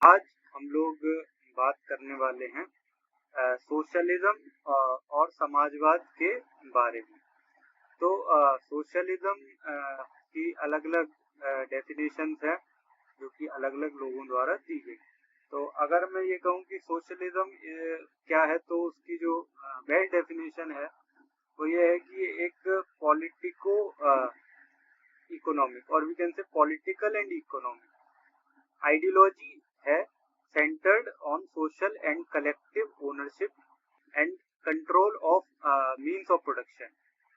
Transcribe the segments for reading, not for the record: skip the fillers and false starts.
आज हम लोग बात करने वाले हैं सोशलिज्म और समाजवाद के बारे में। तो सोशलिज्म की अलग-अलग डेफिनेशंस है जो कि अलग-अलग लोगों द्वारा दी गई। तो अगर मैं ये कहूँ कि सोशलिज्म क्या है, तो उसकी जो बेस्ट डेफिनेशन है वो ये है कि ये एक पॉलिटिको इकोनॉमिक और we can say political and economic ideology है centered on social and collective ownership and control of means of production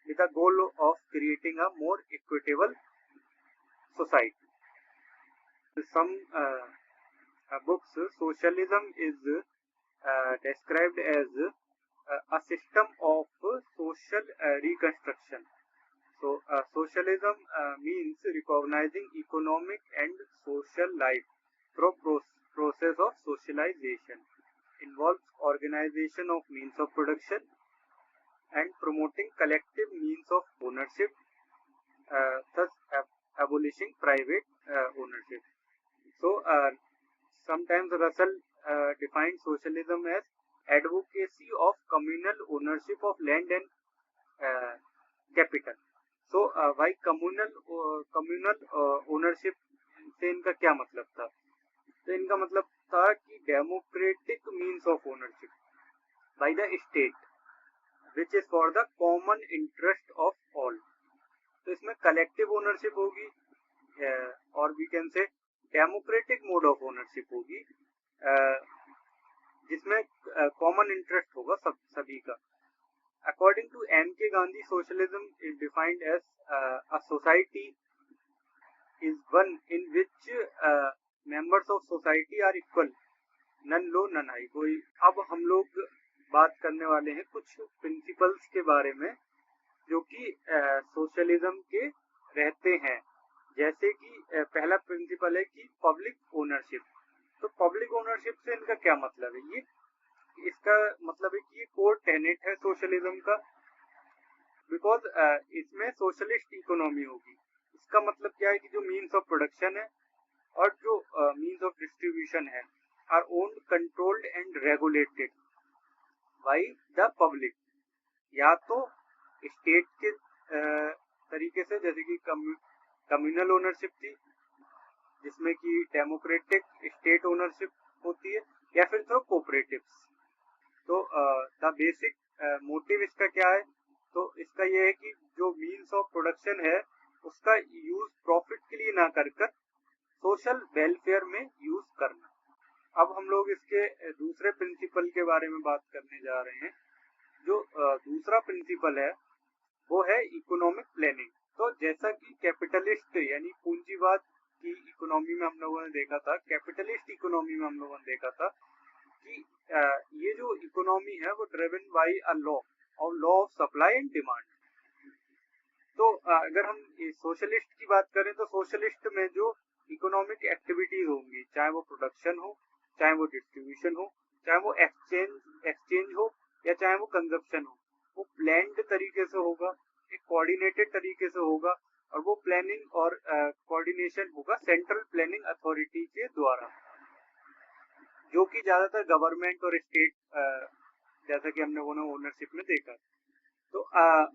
with the goal of creating a more equitable society. Some books, socialism is described as a system of social reconstruction. So, socialism means recognizing economic and social life through process of socialization, involves organization of means of production and promoting collective means of ownership, thus abolishing private ownership. So, sometimes Russell defined socialism as advocacy of communal ownership of land and capital. So, भाई communal ownership से इनका क्या मतलब था? तो इनका मतलब था कि democratic means of ownership by the state which is for the common interest of all. तो इसमें कलेक्टिव ओनरशिप होगी और we can say democratic mode of ownership होगी जिसमें कॉमन इंटरेस्ट होगा सभी का। According to M.K. Gandhi, socialism is defined as a society is one in which members of society are equal, none low, none high. कोई अब हम लोग बात करने वाले हैं कुछ प्रिंसिपल्स के बारे में जो कि सोशलिज्म के रहते हैं। जैसे कि पहला प्रिंसिपल है कि पब्लिक ओनरशिप। तो पब्लिक ओनरशिप से इनका क्या मतलब है? ये इसका मतलब है कि ये कोर टेनेट है सोशलिज्म का, बिकॉज इसमें सोशलिस्ट इकोनॉमी होगी। इसका मतलब क्या है कि जो मीन्स ऑफ प्रोडक्शन है और जो मीन्स ऑफ डिस्ट्रीब्यूशन है are owned, controlled and regulated by the public, या तो स्टेट के तरीके से, जैसे कि कम्युनल ओनरशिप थी जिसमें कि डेमोक्रेटिक स्टेट ओनरशिप होती है, या फिर थ्रू कोऑपरेटिव्स। तो द बेसिक मोटिव इसका क्या है? तो इसका ये है कि जो मीन्स ऑफ प्रोडक्शन है उसका यूज प्रॉफिट के लिए ना कर सोशल वेलफेयर में यूज करना। अब हम लोग इसके दूसरे प्रिंसिपल के बारे में बात करने जा रहे हैं। जो दूसरा प्रिंसिपल है वो है इकोनॉमिक प्लानिंग। तो जैसा कि कैपिटलिस्ट यानी पूंजीवाद की इकोनॉमी में हम लोगों ने देखा था, कैपिटलिस्ट इकोनॉमी में हम लोगों ने देखा था कि ये जो इकोनॉमी है वो driven by a law of supply and demand. तो अगर हम सोशलिस्ट की बात करें तो सोशलिस्ट में जो इकोनॉमिक एक्टिविटीज होंगी, चाहे वो प्रोडक्शन हो, चाहे वो डिस्ट्रीब्यूशन हो, चाहे वो एक्सचेंज हो, या चाहे वो कंजप्शन हो, वो प्लान्ड तरीके से होगा, एक कोऑर्डिनेटेड तरीके से होगा, और वो प्लानिंग और कोऑर्डिनेशन होगा सेंट्रल प्लानिंग अथॉरिटी के द्वारा, जो कि ज्यादातर गवर्नमेंट और स्टेट, जैसा कि हमने वो ओनरशिप में देखा। तो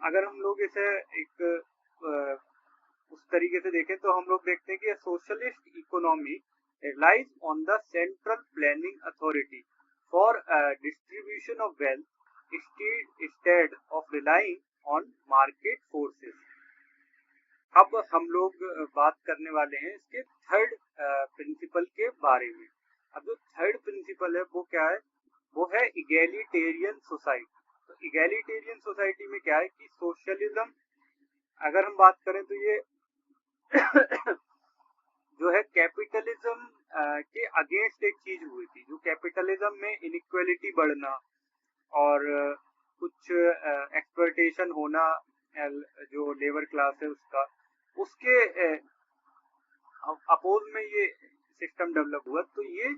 अगर हम लोग इसे एक उस तरीके से देखें तो हम लोग देखते हैं कि socialist economy relies on the central planning authority for distribution of wealth instead of relying on market forces. अब हम लोग बात करने वाले हैं इसके थर्ड प्रिंसिपल के बारे में। अब जो थर्ड प्रिंसिपल है वो क्या है? वो है इगैलिटेरियन सोसाइटी। तो इगैलिटेरियन सोसाइटी में क्या है कि सोशलिज्म अगर हम बात करें तो ये जो है कैपिटलिज्म के अगेंस्ट एक चीज हुई थी। जो कैपिटलिज्म में इनइक्वालिटी बढ़ना और कुछ एक्सप्लॉयटेशन होना जो लेबर क्लास है उसके अपोज में ये सिस्टम डेवलप हुआ। तो ये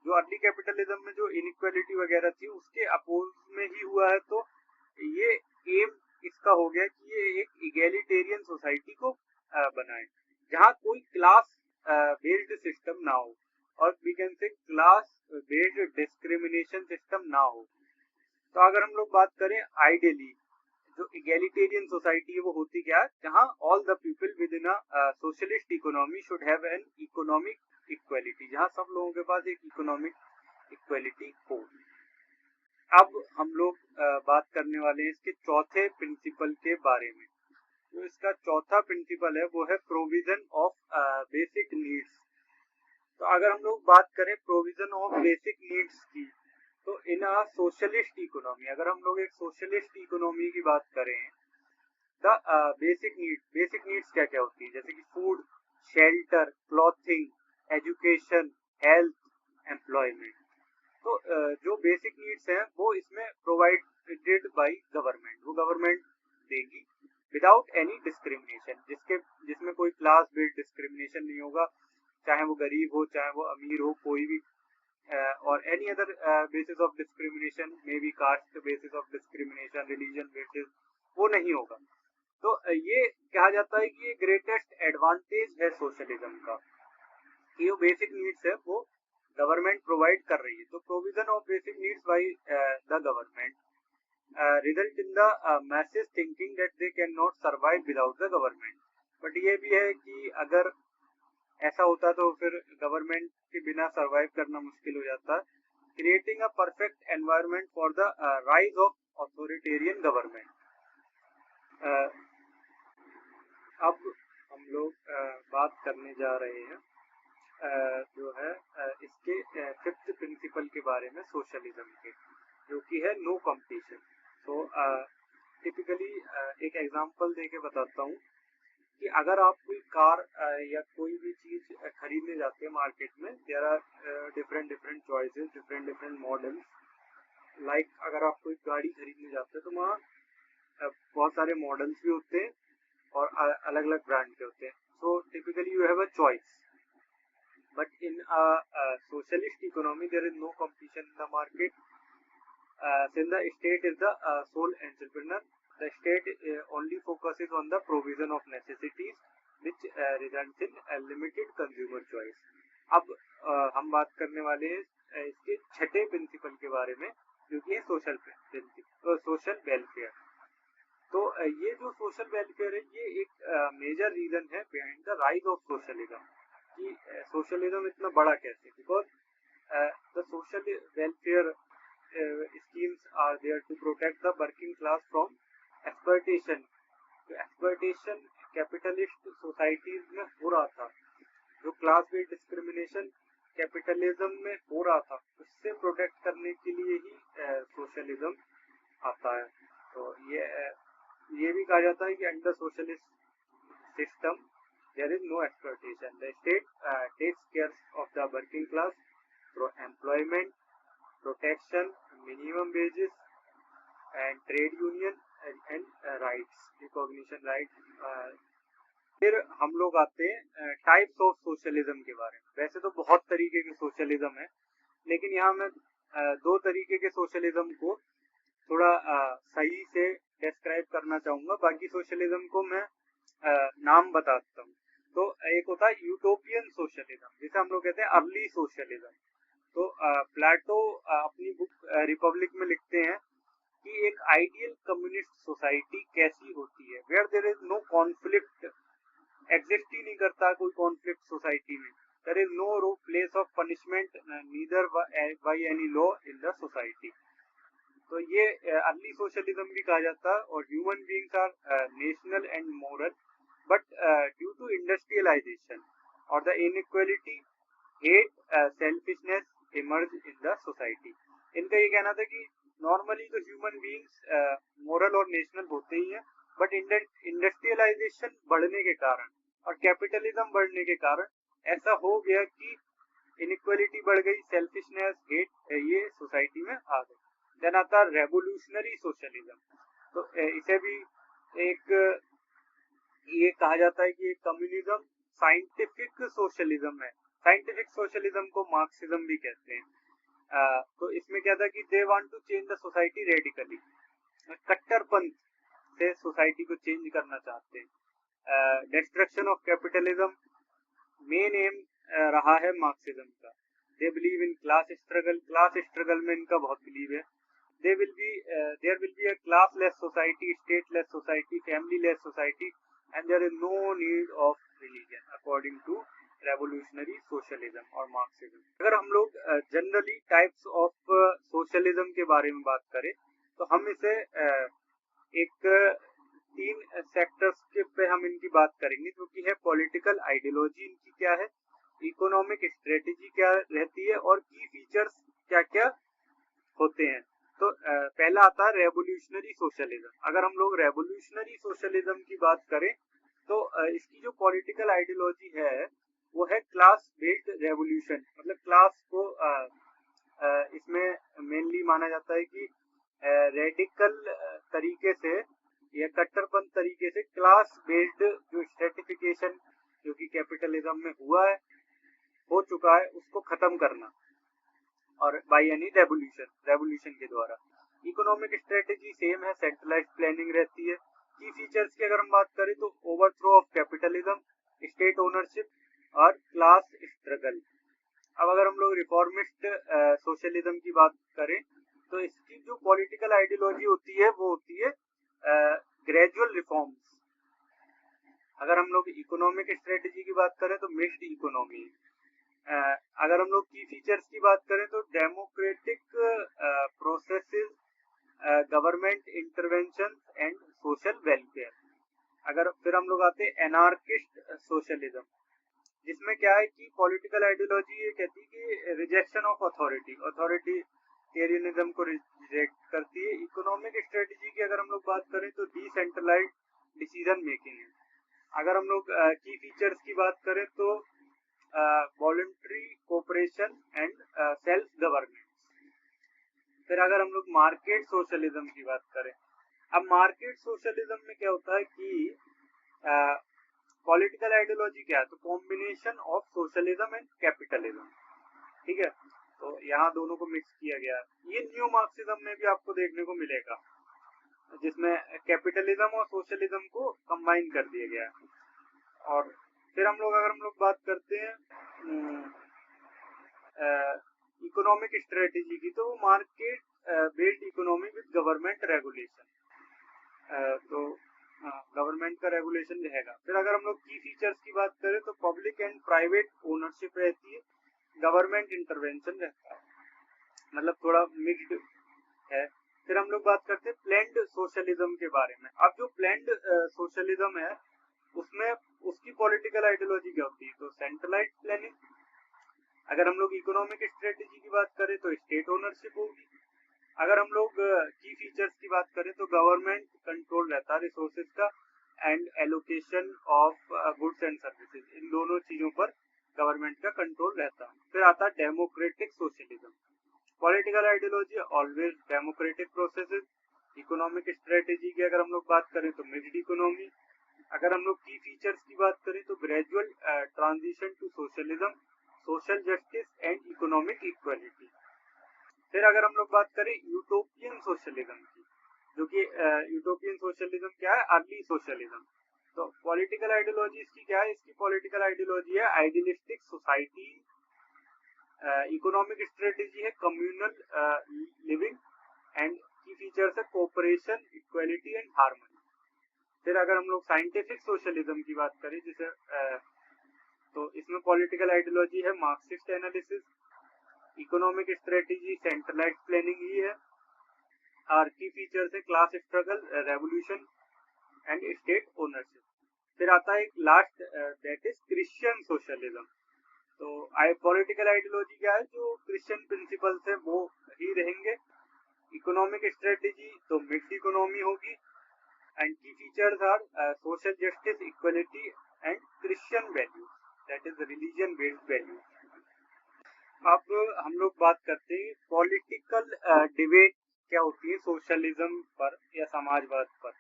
जो अर्ली कैपिटलिज्म में जो इनइक्वालिटी वगैरह थी उसके अपोज में ही हुआ है। तो ये एम इसका हो गया कि ये एक इगैलिटेरियन सोसाइटी को बनाए जहां कोई क्लास बेस्ड सिस्टम ना हो। और we can say class based discrimination system ना हो। तो अगर हम लोग बात करें आइडियली जो इगैलिटेरियन सोसाइटी है वो होती क्या है, जहां all the people with in a socialist economy should have an economic equality, जहां सब लोगों के पास एक इकोनॉमिक इक्वालिटी हो। अब हम लोग बात करने वाले हैं इसके चौथे प्रिंसिपल के बारे में। जो इसका चौथा प्रिंसिपल है वो है प्रोविजन ऑफ बेसिक नीड्स। तो अगर हम लोग बात करें प्रोविजन ऑफ बेसिक नीड्स की, तो इन अ सोशलिस्ट इकोनॉमी, अगर हम लोग एक सोशलिस्ट इकोनॉमी की बात करें, द बेसिक नीड्स क्या क्या होती है, जैसे कि food, shelter, clothing, education, health, employment. तो जो बेसिक नीड्स हैं वो इसमें प्रोवाइडेड बाय गवर्नमेंट, वो गवर्नमेंट देगी विदाउट एनी डिस्क्रिमिनेशन, जिसमें कोई क्लास बेस्ड डिस्क्रिमिनेशन नहीं होगा, चाहे वो गरीब हो चाहे वो अमीर हो, कोई भी और any other basis of discrimination, may be caste basis of discrimination, religion basis, वो नहीं होगा। तो ये कहा जाता है कि ये ग्रेटेस्ट एडवांटेज है सोशलिज्म का, कि जो बेसिक नीड्स है वो गवर्नमेंट प्रोवाइड कर रही है। तो provision of basic needs by the government result in the message thinking that they can not survive without the government. But ये भी है कि अगर ऐसा होता तो फिर गवर्नमेंट के बिना सर्वाइव करना मुश्किल हो जाता है। Creating a perfect environment for the rise of authoritarian government. अब हम लोग बात करने जा रहे हैं जो है इसके फिफ्थ प्रिंसिपल के बारे में सोशलिज्म के, जो कि है नो कंपटीशन। तो टिपिकली एक एग्जांपल देके बताता हूँ कि अगर आप कोई कार या कोई भी चीज खरीदने जाते हैं मार्केट में, there are different choices, different models. Like अगर आप कोई गाड़ी खरीदने जाते हैं तो वहाँ बहुत सारे मॉडल्स भी होते हैं और अलग अलग ब्रांड के होते हैं। So typically you have a choice, but in socialist economy there is no competition in the market, since the state is the sole entrepreneur. The state only focuses on the provision of necessities which results in a limited consumer choice. अब हम बात करने वाले हैं इसके छठे principal के बारे में, जो कि है सोशल वेलफेयर। तो ये जो सोशल वेलफेयर है ये एक मेजर रीजन है behind the rise of socialism, कि सोशलिज्म इतना बड़ा कैसे, because the social welfare schemes are there to protect the working class from exploitation। तो एक्सप्लॉयटेशन कैपिटलिस्ट सोसाइटीज में हो रहा था, जो क्लास बेस्ड डिस्क्रिमिनेशन कैपिटलिज्म में हो रहा था, उससे प्रोटेक्ट करने के लिए ही सोशलिज्म आता है। तो ये भी कहा जाता है कि under socialist system there is no exploitation. The state takes care of the working class through employment, protection, minimum wages, and trade union and rights, recognition rights। फिर हम लोग आते हैं टाइप्स ऑफ सोशलिज्म के बारे में। वैसे तो बहुत तरीके के सोशलिज्म है, लेकिन यहाँ मैं दो तरीके के सोशलिज्म को थोड़ा सही से डिस्क्राइब करना चाहूंगा, बाकी सोशलिज्म को मैं नाम बताता हूँ। तो एक होता है यूटोपियन सोशलिज्म, जिसे हम लोग कहते हैं अर्ली सोशलिज्म। तो प्लेटो अपनी बुक रिपब्लिक में लिखते हैं कि एक आइडियल कम्युनिस्ट सोसाइटी कैसी होती है, where there is no conflict, exist ही नहीं करता कोई कॉन्फ्लिक्ट सोसाइटी में। There is no place of punishment neither by any law in the society. तो ये अर्ली सोशलिज्म भी कहा जाता है। और human beings are national and moral, but due to industrialisation और the inequality, hate, selfishness emerge in the society. इनका ये कहना था कि नॉर्मली तो ह्यूमन बीइंग्स मोरल और नेशनल होते ही हैं, बट इंडस्ट्रियलाइजेशन बढ़ने के कारण और कैपिटलिज्म बढ़ने के कारण ऐसा हो गया कि इनइक्वालिटी बढ़ गई, सेल्फिशनेस, हेट ये सोसाइटी में आ गई। देन आता रेवोल्यूशनरी सोशलिज्म। तो इसे भी एक ये कहा जाता है कि कम्युनिज्म साइंटिफिक सोशलिज्म है। साइंटिफिक सोशलिज्म को मार्क्सिज्म भी कहते हैं। तो इसमें क्या था कि they want to change the society radically, कट्टरपंथ से सोसाइटी को चेंज करना चाहते हैं। Destruction of capitalism main aim रहा है मार्क्सिज्म का। They believe in class struggle में इनका बहुत बिलीव है. There will be a classless society, stateless society, familyless society, and there is no need of religion according to revolutionary socialism or Marxism. अगर हम लोग जनरली टाइप्स ऑफ सोशलिज्म के बारे में बात करें तो हम इसे एक 3 सेक्टर्स के पे हम इनकी बात करेंगे, जो कि है पॉलिटिकल आइडियोलॉजी इनकी क्या है, इकोनॉमिक स्ट्रेटेजी क्या रहती है, और की फीचर्स क्या क्या होते हैं. तो पहला आता है रेवोल्यूशनरी सोशलिज्म. अगर हम लोग रेवोल्यूशनरी सोशलिज्म की बात करें तो इसकी जो पॉलिटिकल आइडियोलॉजी है वो है क्लास बेस्ड रेवोल्यूशन. मतलब क्लास को इसमें मेनली माना जाता है कि रेडिकल तरीके से या कट्टरपंथ तरीके से क्लास बेस्ड जो स्ट्रेटिफिकेशन जो कि कैपिटलिज्म में हो चुका है उसको खत्म करना, और बाय एनी रेवोल्यूशन के द्वारा. इकोनॉमिक स्ट्रेटेजी सेम है, सेंट्रलाइज्ड प्लानिंग रहती है. की फीचर्स की अगर हम बात करें तो overthrow of capitalism, state ownership और क्लास स्ट्रगल. अब अगर हम लोग रिफॉर्मिस्ट सोशलिज्म की बात करें तो इसकी जो पॉलिटिकल आइडियोलॉजी होती है वो होती है ग्रेजुअल रिफॉर्म्स. अगर हम लोग इकोनॉमिक स्ट्रेटेजी की बात करें तो मिक्स्ड इकोनॉमी. अगर हम लोग की फीचर्स की बात करें तो democratic processes, government intervention and social welfare. अगर फिर हम लोग आते हैं एनार्किस्ट सोशलिज्म, जिसमें क्या है कि पॉलिटिकल आइडियोलॉजी ये कहती है कि रिजेक्शन ऑफ अथॉरिटेरियनिज्म को रिजेक्ट करती है. इकोनॉमिक स्ट्रेटेजी की अगर हम लोग बात करें तो डिसेंट्रलाइज्ड डिसीजन मेकिंग है. अगर हम लोग की फीचर्स की बात करें तो voluntary cooperation and self governance. फिर अगर हम लोग मार्केट सोशलिज्म की बात करें, अब मार्केट सोशलिज्म में क्या होता है कि पॉलिटिकल आइडियोलॉजी क्या है, तो combination of socialism and capitalism. ठीक है, तो यहाँ दोनों को मिक्स किया गया है. ये न्यू मार्क्सिज्म में भी आपको देखने को मिलेगा, जिसमें कैपिटलिज्म और सोशलिज्म को कंबाइन कर दिया गया है. और फिर अगर हम लोग बात करते हैं इकोनॉमिक स्ट्रेटेजी की, तो वो market based economy with government regulation. तो गवर्नमेंट का रेगुलेशन रहेगा. फिर अगर हम लोग की फीचर्स की बात करें तो पब्लिक एंड प्राइवेट ओनरशिप रहती है, गवर्नमेंट इंटरवेंशन रहता है, मतलब थोड़ा मिक्स्ड है. फिर हम लोग बात करते हैं प्लेन्ड सोशलिज्म के बारे में. अब जो प्लेन्ड सोशलिज्म है उसमें उसकी पॉलिटिकल आइडियोलॉजी क्या होती है, तो सेंट्रलाइज्ड प्लानिंग. अगर हम लोग इकोनॉमिक स्ट्रेटेजी की बात करें तो स्टेट ओनरशिप होगी. अगर हम लोग की फीचर्स की बात करें तो गवर्नमेंट कंट्रोल रहता है रिसोर्सेज का and allocation of goods and services. इन दोनों चीजों पर गवर्नमेंट का कंट्रोल रहता है. फिर आता है democratic socialism. Political ideology always democratic processes. Economic strategy की अगर हम लोग बात करें तो मिक्स्ड इकोनॉमी. अगर हम लोग की फीचर्स की बात करें तो gradual transition to socialism, social justice and economic equality. फिर अगर हम लोग बात करें यूटोपियन सोशलिज्म की, जो कि यूटोपियन सोशलिज्म क्या है, अर्ली सोशलिज्म. तो पॉलिटिकल आइडियोलॉजी इसकी क्या है, इसकी पॉलिटिकल आइडियोलॉजी है आइडियलिस्टिक सोसाइटी. इकोनॉमिक स्ट्रेटेजी है communal living and key features है कोऑपरेशन, इक्वालिटी एंड हार्मनी. फिर अगर हम लोग साइंटिफिक सोशलिज्म की बात करें जिसे तो इसमें पॉलिटिकल आइडियोलॉजी है Marxist analysis. Economic strategy centralised planning ही है, और की फीचर्स है class struggle, revolution and state ownership. फिर आता है एक last, that is Christian socialism. तो पॉलिटिकल आइडियोलॉजी क्या है, जो क्रिश्चियन प्रिंसिपल्स है वो ही रहेंगे. इकोनॉमिक स्ट्रेटेजी तो मिक्स्ड इकोनॉमी होगी and key features are social justice, equality and Christian values, that is religion based values. अब हम लोग बात करते हैं पॉलिटिकल डिबेट क्या होती है सोशलिज्म पर या समाजवाद पर.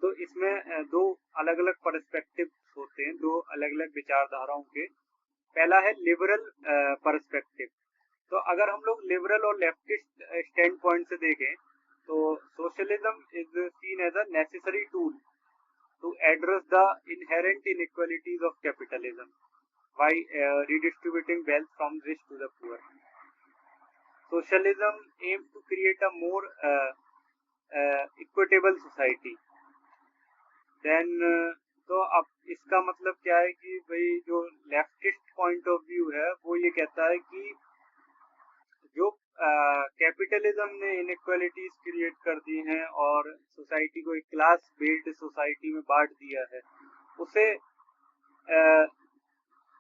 तो इसमें दो अलग अलग पर्सपेक्टिव होते हैं, दो अलग अलग विचारधाराओं के. पहला है लिबरल पर्सपेक्टिव. तो अगर हम लोग लिबरल और लेफ्टिस्ट स्टैंड पॉइंट से देखें तो socialism is seen as a necessary tool to address the inherent inequalities of capitalism. by redistributing wealth from rich to the poor. Socialism aims to create a more equitable society. Then तो अब इसका मतलब क्या है कि भाई जो leftist point of view है वो ये कहता है कि जो कैपिटलिज्म ने इनइक्वालिटीज क्रिएट कर दी हैं और सोसाइटी को एक क्लास बेस्ड सोसाइटी में बांट दिया है, उसे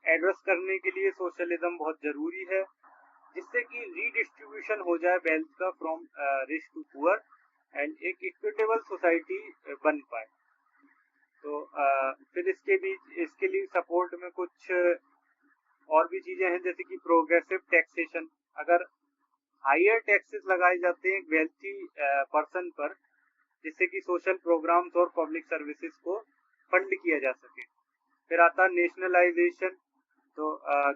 एड्रेस करने के लिए सोशलिज्म बहुत जरूरी है, जिससे कि रीडिस्ट्रीब्यूशन हो जाए वेल्थ का from rich to poor and एक इक्विटेबल सोसाइटी बन पाए। तो फिर इसके लिए सपोर्ट में कुछ और भी चीजें हैं, जैसे कि प्रोग्रेसिव टैक्सेशन। अगर हायर टैक्सेस लगाए जाते हैं वेल्थी पर्सन पर, जिससे कि सोशल प्रोग्राम्स और पब्लिक सर्विसेज को फंड किया जा सके। फिर आता नेशनलाइजेशन। तो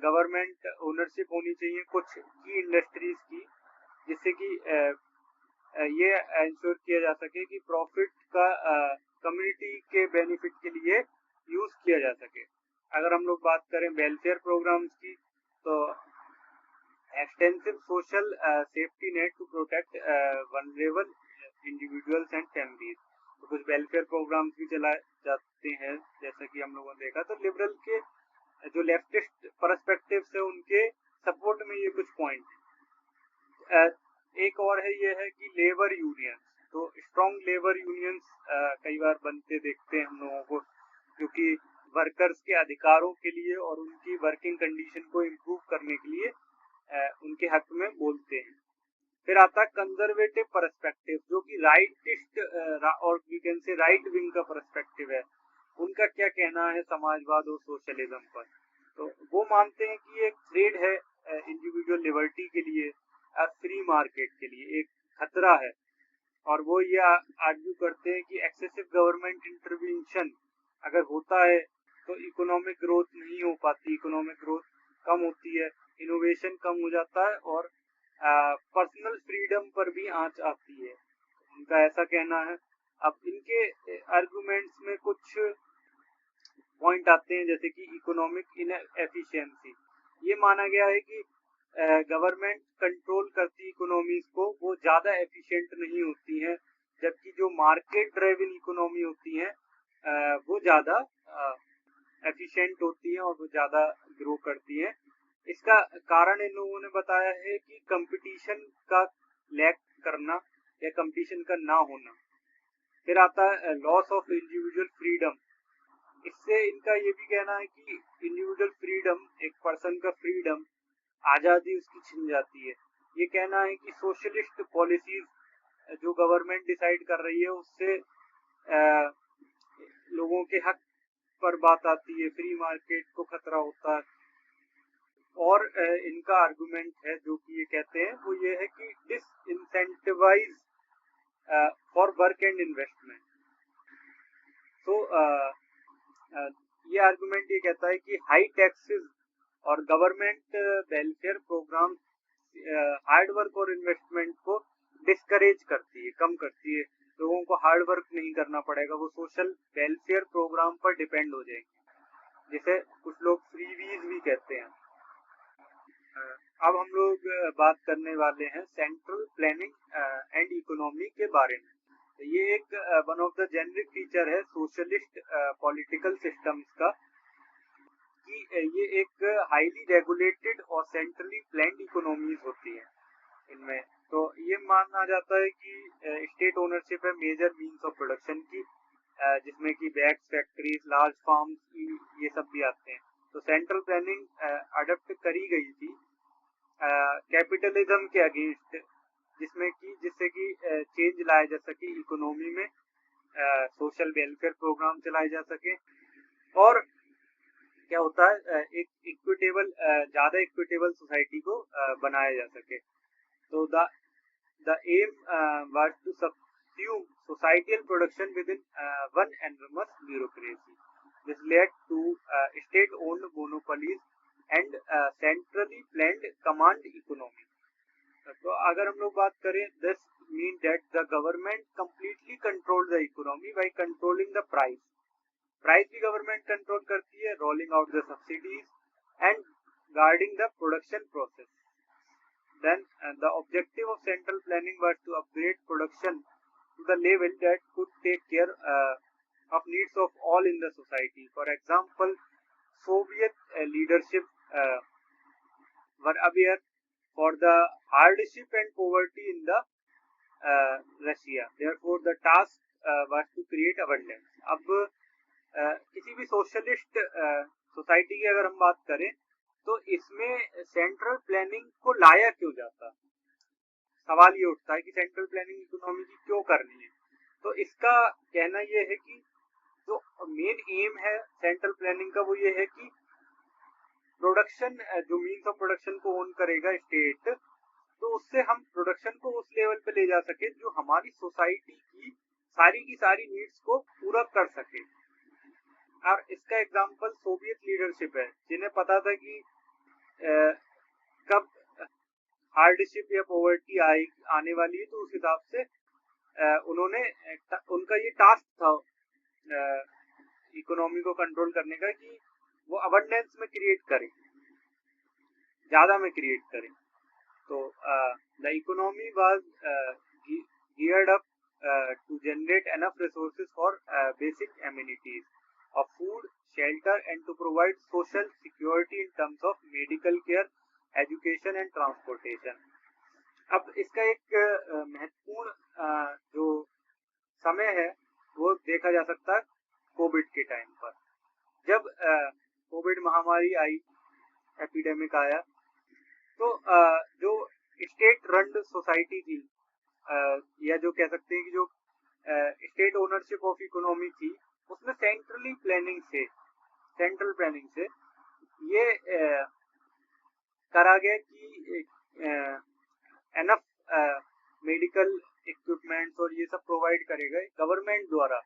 गवर्नमेंट ओनरशिप होनी चाहिए कुछ की इंडस्ट्रीज की, जिससे कि ये इंश्योर किया जा सके कि प्रॉफिट का कम्युनिटी के बेनिफिट के लिए यूज किया जा सके। अगर हम लोग बात करें वेलफेयर प्रोग्राम्स की, तो extensive social safety net to protect vulnerable individuals and families. तो कुछ वेलफेयर प्रोग्राम्स भी चलाए जाते हैं, जैसा कि हम लोगों ने देखा। तो लिबरल के जो लेफ्टिस्ट पर्सपेक्टिव से उनके सपोर्ट में ये कुछ पॉइंट। एक और है, ये है कि लेबर यूनियंस। तो स्ट्रॉन्ग लेबर यूनियंस कई बार बनते देखते हैं हम लोगों को, क्योंकि वर्कर्स के अधिकारों के लिए और उनकी वर्किंग कंडीशन को इम्प्रूव करने के लिए उनके हक में बोलते हैं। फिर आता है कंजर्वेटिव पर्सपेक्टिव, जो कि राइटिस्ट और we can say right wing का पर्सपेक्टिव है। उनका क्या कहना है समाजवाद और सोशलिज्म पर? तो वो मानते हैं कि एक थ्रेड है इंडिविजुअल लिबर्टी के लिए, फ्री मार्केट के लिए एक खतरा है, और वो ये आर्ग्यू करते हैं कि एक्सेसिव गवर्नमेंट इंटरवेंशन अगर होता है तो इकोनॉमिक ग्रोथ नहीं हो पाती, इकोनॉमिक ग्रोथ कम होती है, इनोवेशन कम हो जाता है और पर्सनल फ्रीडम पर भी आंच आती है। उनका ऐसा कहना है। अब इनके आर्गुमेंट्स में कुछ पॉइंट आते हैं, जैसे कि इकोनॉमिक इनएफिशिएंसी। ये माना गया है कि गवर्नमेंट कंट्रोल करती इकोनॉमीज को, वो ज्यादा एफिशिएंट नहीं होती हैं, जबकि जो मार्केट ड्राइवन इकोनॉमी होती है वो ज्यादा एफिशिएंट होती है और वो ज्यादा ग्रो करती है। इसका कारण इन लोगों ने बताया है कि कंपटीशन का लैक करना या कंपटीशन का ना होना। फिर आता है लॉस ऑफ इंडिविजुअल फ्रीडम। इससे इनका ये भी कहना है कि इंडिविजुअल फ्रीडम, एक पर्सन का फ्रीडम, आजादी उसकी छिन जाती है। ये कहना है कि सोशलिस्ट पॉलिसीज जो गवर्नमेंट डिसाइड कर रही है उससे लोगों के हक पर बात आती है, फ्री मार्केट को खतरा होता है। और इनका आर्गुमेंट है जो कि ये कहते हैं वो ये है कि disincentivise for work and investment. तो ये आर्गुमेंट ये कहता है कि हाई टैक्सेस और government welfare program hard work और इन्वेस्टमेंट को डिस्करेज करती है, कम करती है। लोगों को हार्ड वर्क नहीं करना पड़ेगा, वो सोशल वेलफेयर प्रोग्राम पर डिपेंड हो जाएंगे, जिसे कुछ लोग फ्रीवीज भी कहते हैं। अब हम लोग बात करने वाले हैं सेंट्रल प्लानिंग एंड इकोनॉमी के बारे में। तो ये एक one of the generic feature है सोशलिस्ट पॉलिटिकल सिस्टम्स का, कि ये एक हाईली रेगुलेटेड और सेंट्रली प्लान्ड इकोनॉमीज होती है इनमें। तो ये माना जाता है कि स्टेट ओनरशिप है मेजर मीन्स ऑफ प्रोडक्शन की, जिसमें कि बैग्स फैक्ट्रीज, लार्ज फार्म्स, ये सब भी आते हैं। तो सेंट्रल प्लानिंग अडॉप्ट करी गई थी कैपिटलिज्म के अगेंस्ट, जिससे कि चेंज लाया जा सके इकोनॉमी में, सोशल वेलफेयर प्रोग्राम चलाए जा सके, और क्या होता है एक इक्विटेबल, ज्यादा इक्विटेबल सोसाइटी को बनाया जा सके। तो the aim was to subsume societal production within one enormous bureaucracy, this led to state owned monopolies and centrally planned command economy. तो अगर हम लोग बात करें, this mean that the government completely control the economy by controlling the price भी government control करती है, rolling out the subsidies and guarding the production process. Then the objective of central planning was to upgrade production to the level that could take care of needs of all in the society. For example, Soviet leadership were aware for the hardship and poverty in the Russia. Therefore, the task was to create abundance. अब किसी भी socialist society की अगर हम बात करें तो इसमें सेंट्रल प्लानिंग को लाया क्यों जाता, सवाल ये उठता है कि सेंट्रल प्लानिंग इकोनॉमी की क्यों करनी है। तो इसका कहना ये है कि जो मेन एम है सेंट्रल प्लानिंग का वो ये है कि प्रोडक्शन, जो मीन्स ऑफ प्रोडक्शन को ओन करेगा स्टेट, तो उससे हम प्रोडक्शन को उस लेवल पे ले जा सके जो हमारी सोसाइटी की सारी नीड्स को पूरा कर सके। और इसका एग्जांपल सोवियत लीडरशिप है, जिन्हें पता था कि कब हार्डशिप या पॉवर्टी आने वाली है, तो उस हिसाब से उन्होंने उनका ये टास्क था इकोनॉमी को कंट्रोल करने का कि वो अबंडेंस में क्रिएट करें, ज्यादा में क्रिएट करें। तो the economy was geared up to generate enough resources for basic amenities of food, shelter and to provide social security in terms of medical care, education and transportation. अब इसका एक महत्वपूर्ण जो समय है वो देखा जा सकता है कोविड के टाइम पर। जब कोविड महामारी आई, एपिडेमिक आया, तो जो स्टेट रन सोसाइटी थी, या जो कह सकते हैं कि जो स्टेट ओनरशिप ऑफ इकोनॉमी थी, उसमें सेंट्रल प्लानिंग से ये करा गया कि एनफ मेडिकल इक्विपमेंट्स और ये सब प्रोवाइड करेगा गवर्नमेंट द्वारा,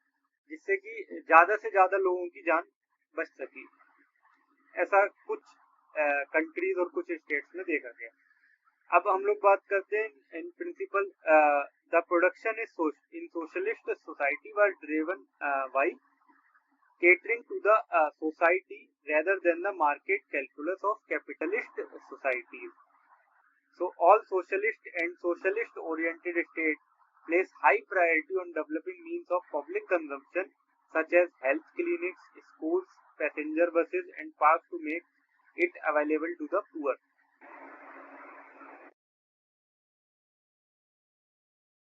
जिससे कि ज्यादा से ज्यादा लोगों की जान बच सकी। ऐसा कुछ कंट्रीज और कुछ स्टेट्स में देखा गया। अब हम लोग बात करते हैं in principle the production in socialist society was driven by catering to the society rather than the market calculus of capitalist societies. So all socialist and socialist oriented states place high priority on developing means of public consumption such as health clinics, schools, passenger buses and parks to make it available to the poor.